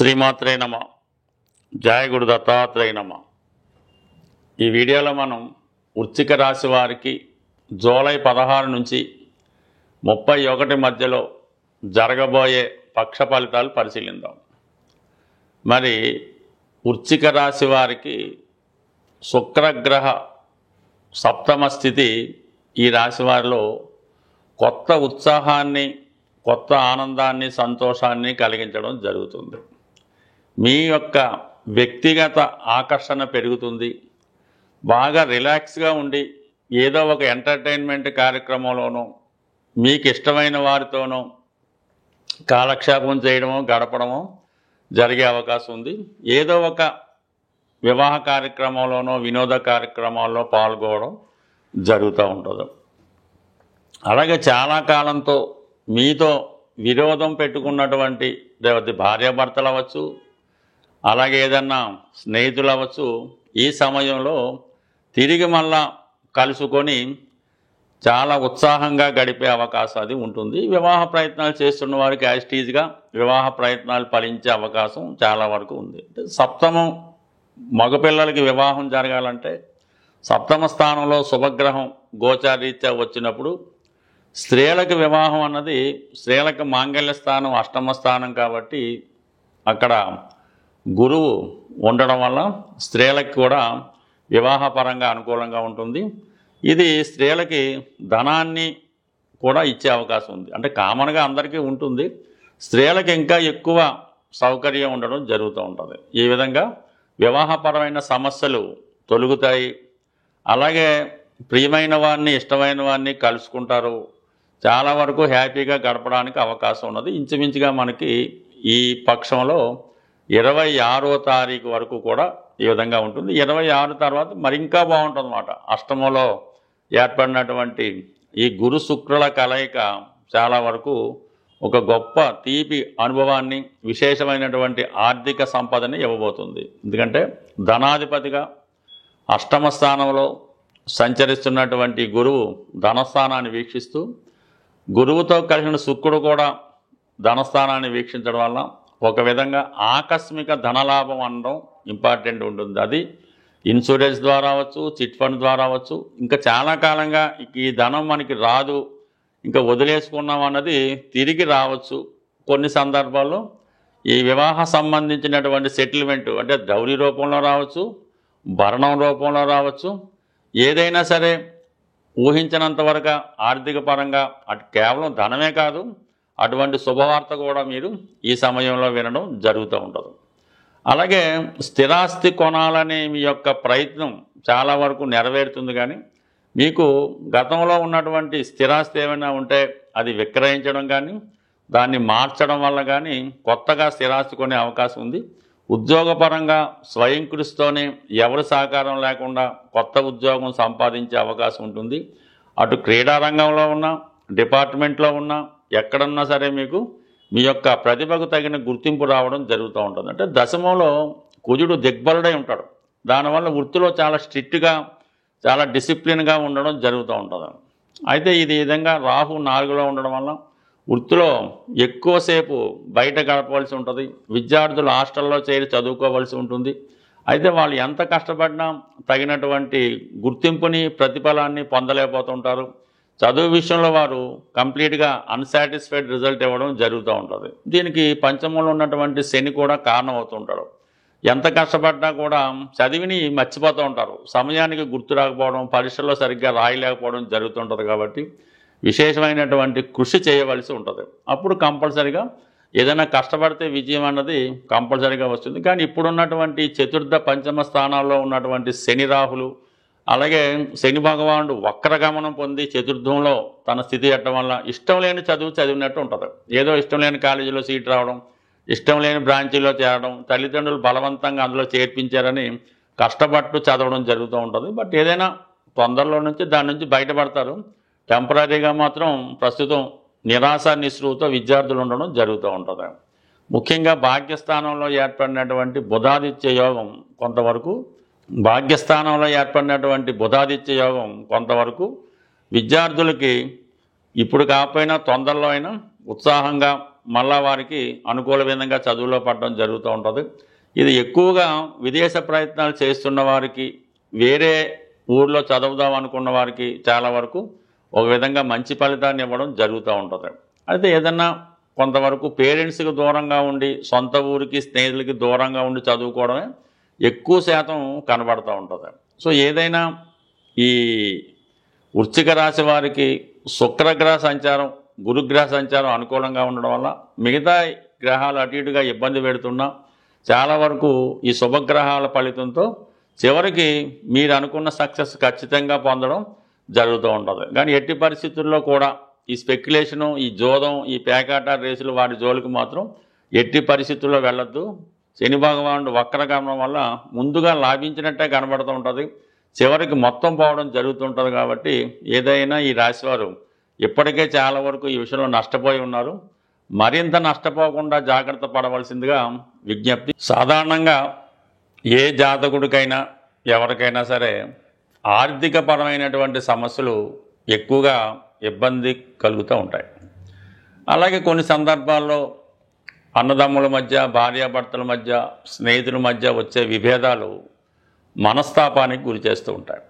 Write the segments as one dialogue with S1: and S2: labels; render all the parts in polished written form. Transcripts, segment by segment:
S1: శ్రీమాత్రే నమ. జయ గురు దత్తాత్రేయ నమ. ఈ వీడియోలో మనం వృశ్చిక రాశి వారికి జూలై 16 నుంచి 31 మధ్యలో జరగబోయే పక్ష ఫలితాలు పరిశీలిద్దాం. మరి వృశ్చిక రాశి వారికి శుక్రగ్రహ సప్తమ స్థితి ఈ రాశి వారిలో కొత్త ఉత్సాహాన్ని, కొత్త ఆనందాన్ని, సంతోషాన్ని కలిగించడం జరుగుతుంది. మీ యొక్క వ్యక్తిగత ఆకర్షణ పెరుగుతుంది. బాగా రిలాక్స్గా ఉండి ఏదో ఒక ఎంటర్టైన్మెంట్ కార్యక్రమంలోనో, మీకు ఇష్టమైన వారితోనో కాలక్షేపం చేయడమో, గడపడమో జరిగే అవకాశం ఉంది. ఏదో ఒక వివాహ కార్యక్రమంలోనో, వినోద కార్యక్రమాల్లో పాల్గొనడం జరుగుతూ ఉంటుంది. అలాగే చాలా కాలంతో మీతో విరోధం పెట్టుకున్నటువంటి భార్యాభర్తలు అవ్వచ్చు, అలాగే ఏదన్నా స్నేహితులు అవ్వచ్చు, ఈ సమయంలో తిరిగి మళ్ళా కలుసుకొని చాలా ఉత్సాహంగా గడిపే అవకాశం అది ఉంటుంది. వివాహ ప్రయత్నాలు చేస్తున్న వారికి యాజిటీజ్గా వివాహ ప్రయత్నాలు ఫలించే అవకాశం చాలా వరకు ఉంది. సప్తమం మగపిల్లలకి వివాహం జరగాలంటే సప్తమ స్థానంలో శుభగ్రహం గోచారీత్యా వచ్చినప్పుడు, స్త్రీలకు వివాహం అన్నది స్త్రీలకు మాంగళ్య స్థానం అష్టమ స్థానం కాబట్టి అక్కడ గురువు ఉండడం వల్ల స్త్రీలకు కూడా వివాహపరంగా అనుకూలంగా ఉంటుంది. ఇది స్త్రీలకి ధనాన్ని కూడా ఇచ్చే అవకాశం ఉంది. అంటే కామన్గా అందరికీ ఉంటుంది, స్త్రీలకు ఇంకా ఎక్కువ సౌకర్యం ఉండడం జరుగుతూ ఉంటుంది. ఈ విధంగా వివాహపరమైన సమస్యలు తొలగుతాయి. అలాగే ప్రియమైన వారిని, ఇష్టమైన వారిని కలుసుకుంటారు. చాలా వరకు హ్యాపీగా గడపడానికి అవకాశం ఉన్నది. ఇంచుమించుగా మనకి ఈ పక్షంలో 26వ తారీఖు వరకు కూడా ఈ విధంగా ఉంటుంది. 26 తర్వాత మరి ఇంకా బాగుంటుంది అన్నమాట. అష్టమంలో ఏర్పడినటువంటి ఈ గురు శుక్రుల కలయిక చాలా వరకు ఒక గొప్ప తీపి అనుభవాన్ని, విశేషమైనటువంటి ఆర్థిక సంపదని ఇవ్వబోతుంది. ఎందుకంటే ధనాధిపతిగా అష్టమ స్థానంలో సంచరిస్తున్నటువంటి గురువు ధనస్థానాన్ని వీక్షిస్తూ, గురువుతో కలిసిన శుక్రుడు కూడా ధనస్థానాన్ని వీక్షించడం వల్ల ఒక విధంగా ఆకస్మిక ధనలాభం అనడం ఇంపార్టెంట్ ఉంటుంది. అది ఇన్సూరెన్స్ ద్వారా అవచ్చు, చిట్ ఫండ్ ద్వారా అవచ్చు. ఇంకా చాలా కాలంగా ఈ ధనం మనకి రాదు, ఇంకా వదిలేసుకున్నాం అన్నది తిరిగి రావచ్చు. కొన్ని సందర్భాల్లో ఈ వివాహ సంబంధించినటువంటి సెటిల్మెంట్ అంటే డౌరీ రూపంలో రావచ్చు, భరణం రూపంలో రావచ్చు. ఏదైనా సరే ఊహించినంత వరకు ఆర్థిక పరంగా అటు కేవలం ధనమే కాదు, అటువంటి శుభవార్త కూడా మీరు ఈ సమయంలో వినడం జరుగుతూ ఉంటుంది. అలాగే స్థిరాస్తి కొనాలనే మీ యొక్క ప్రయత్నం చాలా వరకు నెరవేరుతుంది. కానీ మీకు గతంలో ఉన్నటువంటి స్థిరాస్తి ఏమైనా ఉంటే అది విక్రయించడం కానీ, దాన్ని మార్చడం వల్ల కానీ కొత్తగా స్థిరాస్తి కొనే అవకాశం ఉంది. ఉద్యోగపరంగా స్వయం కృషితోనే ఎవరి సహకారం లేకుండా కొత్త ఉద్యోగం సంపాదించే అవకాశం ఉంటుంది. అటు క్రీడారంగంలో ఉన్న, డిపార్ట్మెంట్లో ఉన్న, ఎక్కడన్నా సరే మీకు మీ యొక్క ప్రతిభకు తగిన గుర్తింపు రావడం జరుగుతూ ఉంటుంది. అంటే దశమంలో కుజుడు దిగ్బలుడై ఉంటాడు. దానివల్ల వృత్తిలో చాలా స్ట్రిక్ట్గా, చాలా డిసిప్లిన్గా ఉండడం జరుగుతూ ఉంటుంది. అయితే ఇది విధంగా రాహు 4లో ఉండడం వల్ల వృత్తిలో ఎక్కువసేపు బయట గడపవలసి ఉంటుంది. విద్యార్థులు హాస్టల్లో చేరి చదువుకోవలసి ఉంటుంది. అయితే వాళ్ళు ఎంత కష్టపడినా తగినటువంటి గుర్తింపుని, ప్రతిఫలాన్ని పొందలేకపోతుంటారు. చదువు విషయంలో వారు కంప్లీట్గా అన్సాటిస్ఫైడ్ రిజల్ట్ ఇవ్వడం జరుగుతూ ఉంటుంది. దీనికి పంచమంలో ఉన్నటువంటి శని కూడా కారణం అవుతుంటాడు. ఎంత కష్టపడ్డా కూడా చదివిని మర్చిపోతూ ఉంటారు. సమయానికి గుర్తు రాకపోవడం, పరీక్షల్లో సరిగ్గా రాయలేకపోవడం జరుగుతుంటుంది. కాబట్టి విశేషమైనటువంటి కృషి చేయవలసి ఉంటుంది. అప్పుడు కంపల్సరిగా ఏదైనా కష్టపడితే విజయం అన్నది కంపల్సరిగా వస్తుంది. కానీ ఇప్పుడున్నటువంటి చతుర్థ, పంచమ స్థానాల్లో ఉన్నటువంటి శని, రాహులు, అలాగే శని భగవానుడు వక్రగమనం పొంది చతుర్థంలో తన స్థితి ఎట్టడం వల్ల ఇష్టం లేని చదువు చదివినట్టు ఉంటుంది. ఏదో ఇష్టం లేని కాలేజీలో సీట్ రావడం, ఇష్టం లేని బ్రాంచీలో చేరడం, తల్లిదండ్రులు బలవంతంగా అందులో చేర్పించారని కష్టపట్టు చదవడం జరుగుతూ ఉంటుంది. బట్ ఏదైనా తొందరలో నుంచి దాని నుంచి బయటపడతారు. టెంపరీగా మాత్రం ప్రస్తుతం నిరాశ నిస్పృహతో విద్యార్థులు ఉండడం జరుగుతూ ఉంటుంది. ముఖ్యంగా భాగ్యస్థానంలో ఏర్పడినటువంటి బుధాదిత్య యోగం కొంతవరకు, భాగ్యస్థానంలో ఏర్పడినటువంటి బుధాదిత్య యోగం కొంతవరకు విద్యార్థులకి ఇప్పుడు కాకపోయినా తొందరలో అయినా ఉత్సాహంగా మళ్ళా వారికి అనుకూల విధంగా చదువులో పడడం జరుగుతూ ఉంటుంది. ఇది ఎక్కువగా విదేశ ప్రయత్నాలు చేస్తున్న వారికి, వేరే ఊర్లో చదువుదాం అనుకున్న వారికి చాలా వరకు ఒక విధంగా మంచి ఫలితాన్ని ఇవ్వడం జరుగుతూ ఉంటుంది. అయితే ఏదన్నా కొంతవరకు పేరెంట్స్కి దూరంగా ఉండి, సొంత ఊరికి స్నేహితులకి దూరంగా ఉండి చదువుకోవడమే ఎక్కువ శాతం కనబడుతూ ఉంటుంది. సో ఏదైనా ఈ వృశ్చిక రాశి వారికి శుక్రగ్రహ సంచారం, గురుగ్రహ సంచారం అనుకూలంగా ఉండడం వల్ల మిగతా గ్రహాలు అటు ఇటుగా ఇబ్బంది పెడుతున్నా చాలా వరకు ఈ శుభగ్రహాల ఫలితంతో చివరికి మీరు అనుకున్న సక్సెస్ ఖచ్చితంగా పొందడం జరుగుతూ ఉంటుంది. కానీ ఎట్టి పరిస్థితుల్లో కూడా ఈ స్పెక్యులేషను, ఈ జోదం, ఈ పేకాట రేసులు వాటి జోలికి మాత్రం ఎట్టి పరిస్థితుల్లో వెళ్ళొద్దు. శని భగవానుడు వక్రగమనం వల్ల ముందుగా లాభించినట్టే కనబడుతూ ఉంటుంది, చివరికి మొత్తం పోవడం జరుగుతుంటుంది. కాబట్టి ఏదైనా ఈ రాశివారు ఇప్పటికే చాలా వరకు ఈ విషయంలో నష్టపోయి ఉన్నారు. మరింత నష్టపోకుండా జాగ్రత్త పడవలసిందిగా విజ్ఞప్తి. సాధారణంగా ఏ జాతకుడికైనా ఎవరికైనా సరే ఆర్థికపరమైనటువంటి సమస్యలు ఎక్కువగా ఇబ్బంది కలుగుతూ ఉంటాయి. అలాగే కొన్ని సందర్భాల్లో అన్నదమ్ముల మధ్య, భార్యాభర్తల మధ్య, స్నేహితుల మధ్య వచ్చే విభేదాలు మనస్తాపానికి గురి చేస్తూ ఉంటాయి.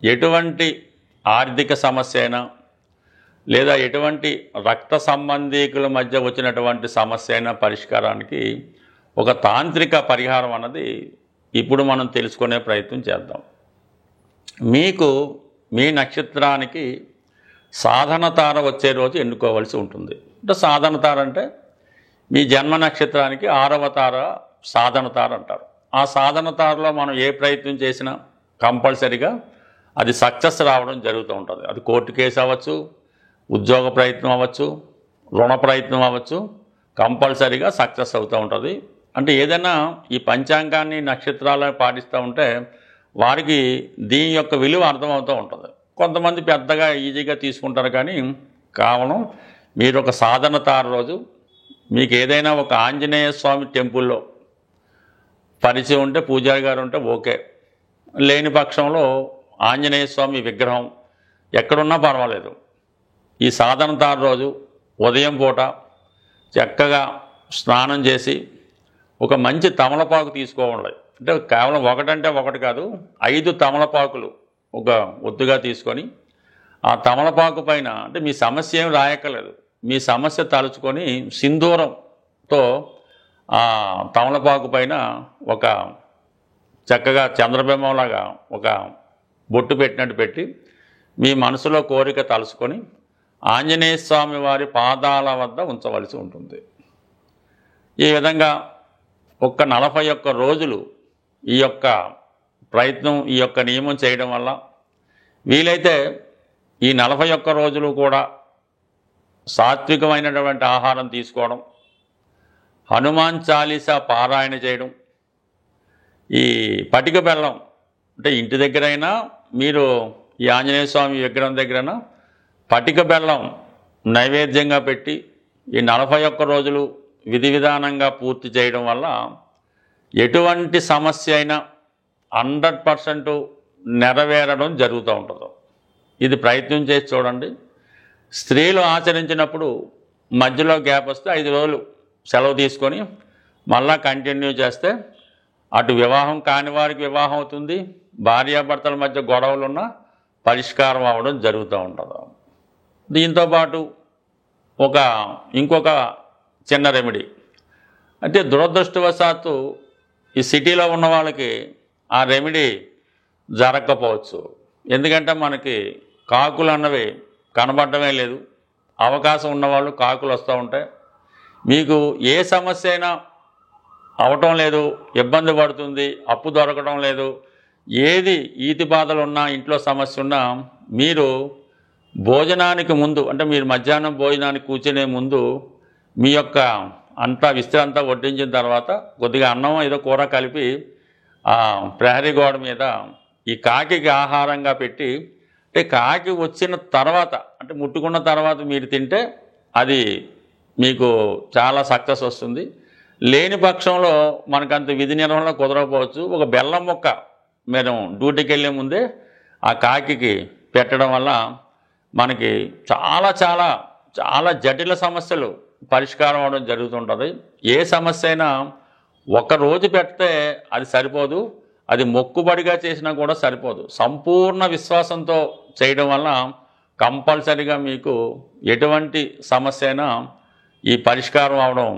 S1: ఎటువంటి ఆర్థిక సమస్య అయినా లేదా ఎటువంటి రక్త సంబంధీకుల మధ్య వచ్చినటువంటి సమస్య అయినా పరిష్కారానికి ఒక తాంత్రిక పరిహారం అన్నది ఇప్పుడు మనం తెలుసుకునే ప్రయత్నం చేద్దాం. మీకు మీ నక్షత్రానికి సాధన తార వచ్చే రోజు ఎన్నుకోవాల్సి ఉంటుంది. అంటే సాధన తార అంటే మీ జన్మ నక్షత్రానికి 6వ తార సాధన తార అంటారు. ఆ సాధన తారలో మనం ఏ ప్రయత్నం చేసినా కంపల్సరీగా అది సక్సెస్ రావడం జరుగుతూ ఉంటుంది. అది కోర్టు కేసు అవ్వచ్చు, ఉద్యోగ ప్రయత్నం అవ్వచ్చు, రుణ ప్రయత్నం అవ్వచ్చు, కంపల్సరీగా సక్సెస్ అవుతూ ఉంటుంది. అంటే ఏదైనా ఈ పంచాంగాన్ని, నక్షత్రాలను పాటిస్తూ ఉంటే వారికి దీని యొక్క విలువ అర్థమవుతూ ఉంటుంది. కొంతమంది పెద్దగా ఈజీగా తీసుకుంటారు. కానీ కావడం మీరు ఒక సాధన తార రోజు మీకు ఏదైనా ఒక ఆంజనేయ స్వామి టెంపుల్లో పరిచయం ఉంటే, పూజారి గారు ఉంటే ఓకే. లేని పక్షంలో ఆంజనేయ స్వామి విగ్రహం ఎక్కడున్నా పర్వాలేదు. ఈ సాధన తార రోజు ఉదయం పూట చక్కగా స్నానం చేసి ఒక మంచి తమలపాకు తీసుకోవాలి. అంటే కేవలం ఒకటంటే ఒకటి కాదు, 5 తమలపాకులు ఒక ఒత్తుగా తీసుకొని ఆ తమలపాకు పైన, అంటే మీ సమస్య ఏం రాయక్కర్లేదు, మీ సమస్య తలుచుకొని సింధూరంతో ఆ తమలపాకు పైన ఒక చక్కగా చంద్రబింబంలాగా ఒక బొట్టు పెట్టినట్టు పెట్టి మీ మనసులో కోరిక తలుచుకొని ఆంజనేయ స్వామి వారి పాదాల వద్ద ఉంచవలసి ఉంటుంది. ఈ విధంగా ఒక్క 41 రోజులు ఈ యొక్క ప్రయత్నం, ఈ యొక్క నియమం చేయడం వల్ల వీలైతే ఈ 41 రోజులు కూడా సాత్వికమైనటువంటి ఆహారం తీసుకోవడం, హనుమాన్ చాలీసా పారాయణ చేయడం, ఈ పటిక బెల్లం అంటే ఇంటి దగ్గరైనా మీరు ఈ ఆంజనేయ స్వామి విగ్రహం దగ్గరైనా పటిక బెల్లం నైవేద్యంగా పెట్టి ఈ 41 రోజులు విధి విధానంగా పూర్తి చేయడం వల్ల ఎటువంటి సమస్య అయినా 100% నెరవేరడం జరుగుతూ ఉంటుంది. ఇది ప్రయత్నం చేసి చూడండి. స్త్రీలు ఆచరించినప్పుడు మధ్యలో గ్యాప్ వస్తే 5 రోజులు సెలవు తీసుకొని మళ్ళా కంటిన్యూ చేస్తే అటు వివాహం కాని వారికి వివాహం అవుతుంది, భార్యాభర్తల మధ్య గొడవలున్న పరిష్కారం అవ్వడం జరుగుతూ ఉంటుంది. దీంతోపాటు ఇంకొక చిన్న రెమెడీ అంటే దురదృష్టవశాత్తు ఈ సిటీలో ఉన్న వాళ్ళకి ఆ రెమెడీ జరగకపోవచ్చు. ఎందుకంటే మనకి కాకులు అన్నవి కనబడటమే లేదు. అవకాశం ఉన్నవాళ్ళు కాకులు వస్తూ ఉంటాయి. మీకు ఏ సమస్య అయినా అవటం లేదు, ఇబ్బంది పడుతుంది, అప్పు దొరకడం లేదు, ఏది ఈతి బాధలు ఉన్నా, ఇంట్లో సమస్య ఉన్నా మీరు భోజనానికి ముందు, అంటే మీరు మధ్యాహ్నం భోజనానికి కూర్చునే ముందు మీ యొక్క అంతా విస్తరి అంతా వడ్డించిన తర్వాత కొద్దిగా అన్నం ఏదో కూర కలిపి ఆ ప్రహరీ గోడ మీద ఈ కాకికి ఆహారంగా పెట్టి, అంటే కాకి వచ్చిన తర్వాత, అంటే ముట్టుకున్న తర్వాత మీరు తింటే అది మీకు చాలా సక్సెస్ వస్తుంది. లేని పక్షంలో మనకంత విధి నిర్వహణ కుదరకపోవచ్చు. ఒక బెల్లం ముక్క మీరు డ్యూటీకి వెళ్ళే ముందే ఆ కాకికి పెట్టడం వల్ల మనకి చాలా చాలా చాలా జటిల సమస్యలు పరిష్కారం అవడం జరుగుతుంటుంది. ఏ సమస్య అయినా ఒకరోజు పెడితే అది సరిపోదు, అది మొక్కుబడిగా చేసినా కూడా సరిపోదు. సంపూర్ణ విశ్వాసంతో చేయడం వల్ల కంపల్సరీగా మీకు ఎటువంటి సమస్య అయినా ఈ పరిష్కారం అవడం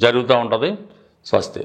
S1: జరుగుతూ ఉంటుంది. స్వస్తి.